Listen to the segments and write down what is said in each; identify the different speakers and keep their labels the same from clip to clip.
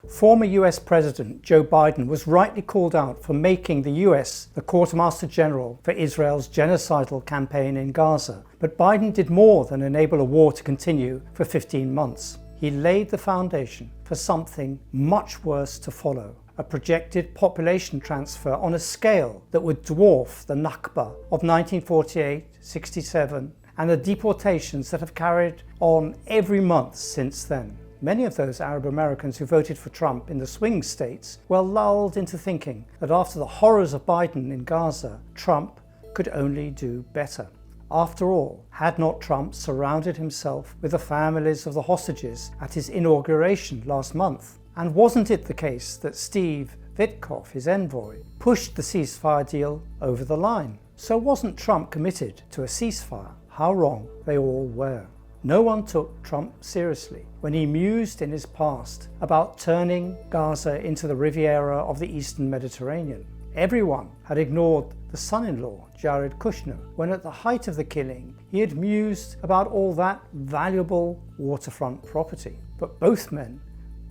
Speaker 1: Former US President Joe Biden was rightly called out for making the US the Quartermaster General for Israel's genocidal campaign in Gaza. But Biden did more than enable a war to continue for 15 months. He laid the foundation for something much worse to follow, a projected population transfer on a scale that would dwarf the Nakba of 1948-67 and the deportations that have carried on every month since then. Many of those Arab Americans who voted for Trump in the swing states were lulled into thinking that after the horrors of Biden in Gaza, Trump could only do better. After all, had not Trump surrounded himself with the families of the hostages at his inauguration last month? And wasn't it the case that Steve Witkoff, his envoy, pushed the ceasefire deal over the line? So wasn't Trump committed to a ceasefire? How wrong they all were. No one took Trump seriously when he mused in his past about turning Gaza into the Riviera of the Eastern Mediterranean. Everyone had ignored the son-in-law, Jared Kushner, when at the height of the killing he had mused about all that valuable waterfront property. But both men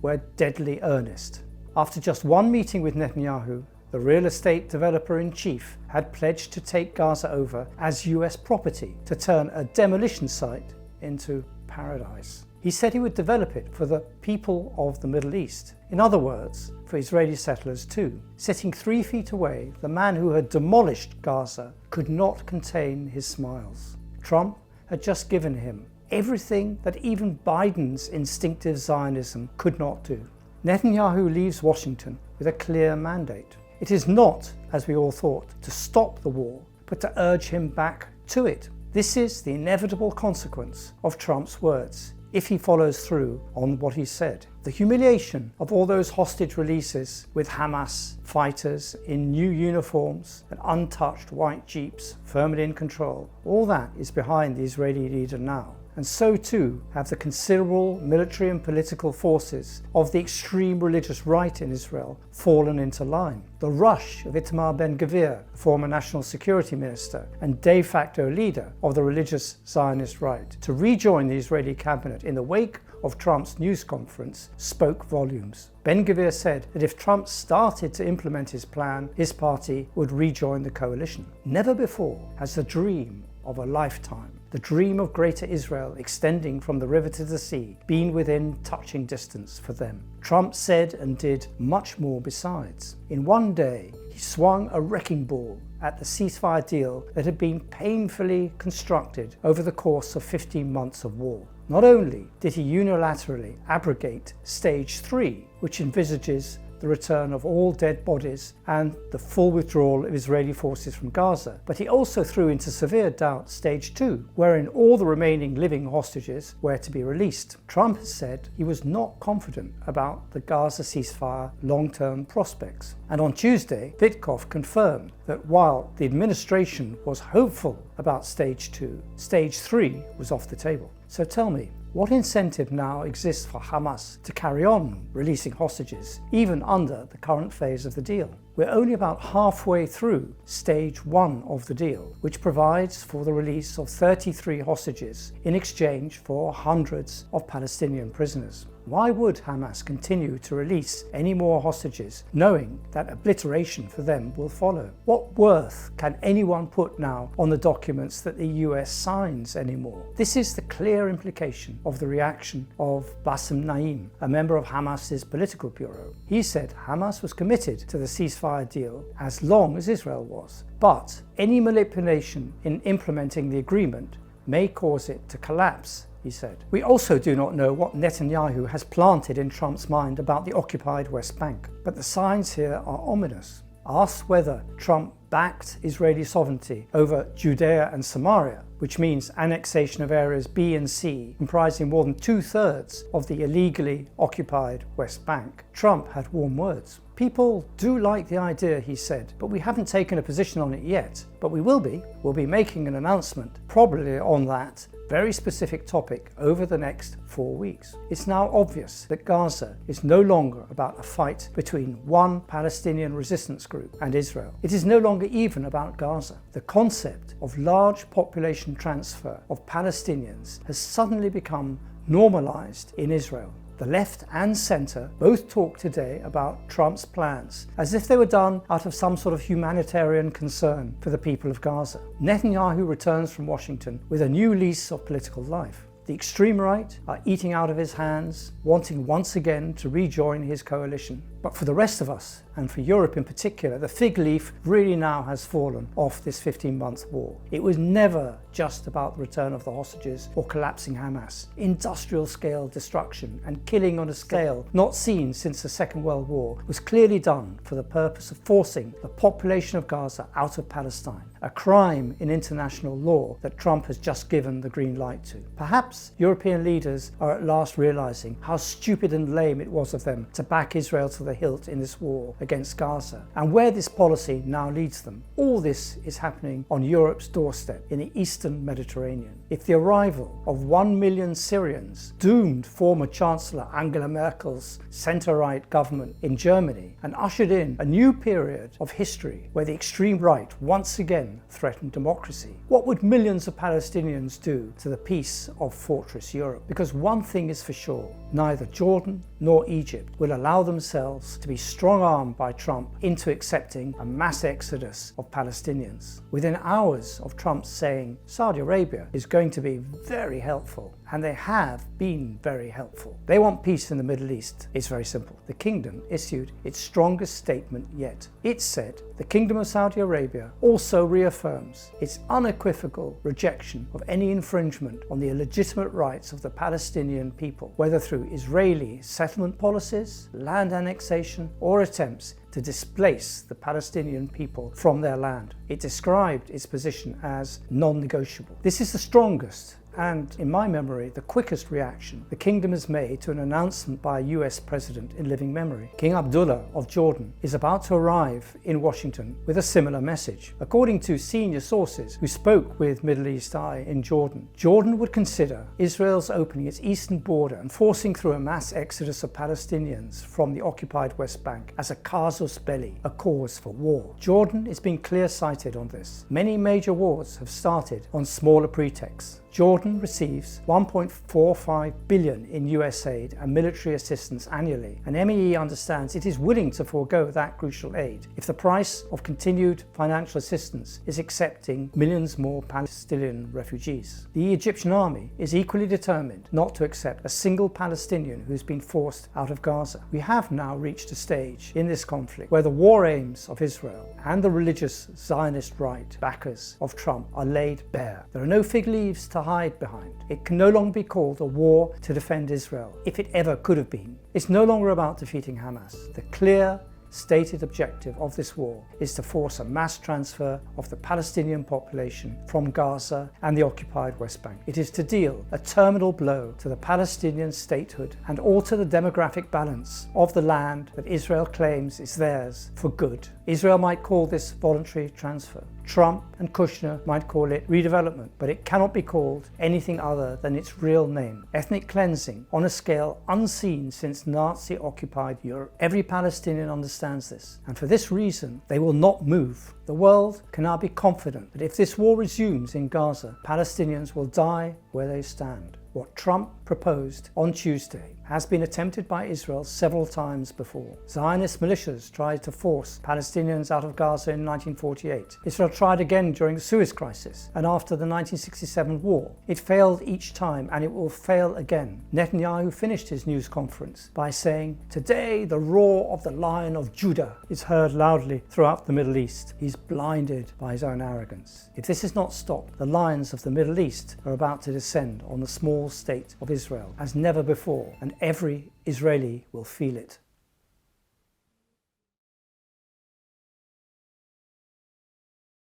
Speaker 1: were deadly earnest. After just one meeting with Netanyahu, the real estate developer-in-chief had pledged to take Gaza over as US property to turn a demolition site into paradise. He said he would develop it for the people of the Middle East. In other words, for Israeli settlers too. Sitting 3 feet away, the man who had demolished Gaza could not contain his smiles. Trump had just given him everything that even Biden's instinctive Zionism could not do. Netanyahu leaves Washington with a clear mandate. It is not, as we all thought, to stop the war, but to urge him back to it. This is the inevitable consequence of Trump's words, if he follows through on what he said. The humiliation of all those hostage releases with Hamas fighters in new uniforms and untouched white jeeps firmly in control, all that is behind the Israeli leader now. And so too have the considerable military and political forces of the extreme religious right in Israel fallen into line. The rush of Itamar Ben-Gvir, former national security minister and de facto leader of the religious Zionist right, to rejoin the Israeli cabinet in the wake of Trump's news conference spoke volumes. Ben-Gvir said that if Trump started to implement his plan, his party would rejoin the coalition. Never before has the dream of a lifetime, the dream of greater Israel extending from the river to the sea, been within touching distance for them. Trump said and did much more besides. In one day, he swung a wrecking ball at the ceasefire deal that had been painfully constructed over the course of 15 months of war. Not only did he unilaterally abrogate Stage 3, which envisages the return of all dead bodies and the full withdrawal of Israeli forces from Gaza, but he also threw into severe doubt Stage 2, wherein all the remaining living hostages were to be released. Trump has said he was not confident about the Gaza ceasefire long-term prospects. And on Tuesday, Witkoff confirmed that while the administration was hopeful about Stage 2, Stage 3 was off the table. So tell me, what incentive now exists for Hamas to carry on releasing hostages, even under the current phase of the deal? We're only about halfway through Stage 1 of the deal, which provides for the release of 33 hostages in exchange for hundreds of Palestinian prisoners. Why would Hamas continue to release any more hostages, knowing that obliteration for them will follow? What worth can anyone put now on the documents that the US signs anymore? This is the clear implication of the reaction of Bassem Naim, a member of Hamas's political bureau. He said Hamas was committed to the ceasefire deal as long as Israel was, but any manipulation in implementing the agreement may cause it to collapse, he said. We also do not know what Netanyahu has planted in Trump's mind about the occupied West Bank, but the signs here are ominous. Asked whether Trump backed Israeli sovereignty over Judea and Samaria, which means annexation of areas B and C comprising more than 2/3 of the illegally occupied West Bank, Trump had warm words. People do like the idea, he said, but we haven't taken a position on it yet. But we will be. We'll be making an announcement, probably on that very specific topic over the next 4 weeks. It's now obvious that Gaza is no longer about a fight between one Palestinian resistance group and Israel. It is no longer even about Gaza. The concept of large population transfer of Palestinians has suddenly become normalized in Israel. The left and centre both talk today about Trump's plans, as if they were done out of some sort of humanitarian concern for the people of Gaza. Netanyahu returns from Washington with a new lease of political life. The extreme right are eating out of his hands, wanting once again to rejoin his coalition. But for the rest of us, and for Europe in particular, the fig leaf really now has fallen off this 15-month war. It was never just about the return of the hostages or collapsing Hamas. Industrial-scale destruction and killing on a scale not seen since the Second World War was clearly done for the purpose of forcing the population of Gaza out of Palestine, a crime in international law that Trump has just given the green light to. Perhaps European leaders are at last realizing how stupid and lame it was of them to back Israel to the hilt in this war against Gaza, and where this policy now leads them. All this is happening on Europe's doorstep in the eastern Mediterranean. If the arrival of 1 million Syrians doomed former Chancellor Angela Merkel's centre-right government in Germany and ushered in a new period of history where the extreme right once again threatened democracy, what would millions of Palestinians do to the peace of Fortress Europe? Because one thing is for sure, neither Jordan nor Egypt will allow themselves to be strong-armed by Trump into accepting a mass exodus of Palestinians. Within hours of Trump saying Saudi Arabia is going to be very helpful, and they have been very helpful. They want peace in the Middle East. It's very simple. The kingdom issued its strongest statement yet. It said the Kingdom of Saudi Arabia also reaffirms its unequivocal rejection of any infringement on the legitimate rights of the Palestinian people, whether through Israeli settlement policies, land annexation, or attempts to displace the Palestinian people from their land. It described its position as non-negotiable. This is the strongest and, in my memory, the quickest reaction the kingdom has made to an announcement by a US president in living memory. King Abdullah of Jordan is about to arrive in Washington with a similar message. According to senior sources who spoke with Middle East Eye in Jordan, Jordan would consider Israel's opening its eastern border and forcing through a mass exodus of Palestinians from the occupied West Bank as a casus belli, a cause for war. Jordan is being clear-sighted on this. Many major wars have started on smaller pretexts. Jordan receives $1.45 billion in US aid and military assistance annually, and MEE understands it is willing to forego that crucial aid if the price of continued financial assistance is accepting millions more Palestinian refugees. The Egyptian army is equally determined not to accept a single Palestinian who has been forced out of Gaza. We have now reached a stage in this conflict where the war aims of Israel and the religious Zionist right backers of Trump are laid bare. There are no fig leaves to hide behind. It can no longer be called a war to defend Israel, if it ever could have been. It's no longer about defeating Hamas. The clear, stated objective of this war is to force a mass transfer of the Palestinian population from Gaza and the occupied West Bank. It is to deal a terminal blow to the Palestinian statehood and alter the demographic balance of the land that Israel claims is theirs for good. Israel might call this voluntary transfer. Trump and Kushner might call it redevelopment, but it cannot be called anything other than its real name: ethnic cleansing on a scale unseen since Nazi-occupied Europe. Every Palestinian understands this, and for this reason they will not move. The world can now be confident that if this war resumes in Gaza, Palestinians will die where they stand. What Trump proposed on Tuesday has been attempted by Israel several times before. Zionist militias tried to force Palestinians out of Gaza in 1948. Israel tried again during the Suez Crisis and after the 1967 war. It failed each time, and it will fail again. Netanyahu finished his news conference by saying, "Today the roar of the Lion of Judah is heard loudly throughout the Middle East." He's blinded by his own arrogance. If this is not stopped, the lions of the Middle East are about to descend on the small state of Israel as never before, and every Israeli will feel it.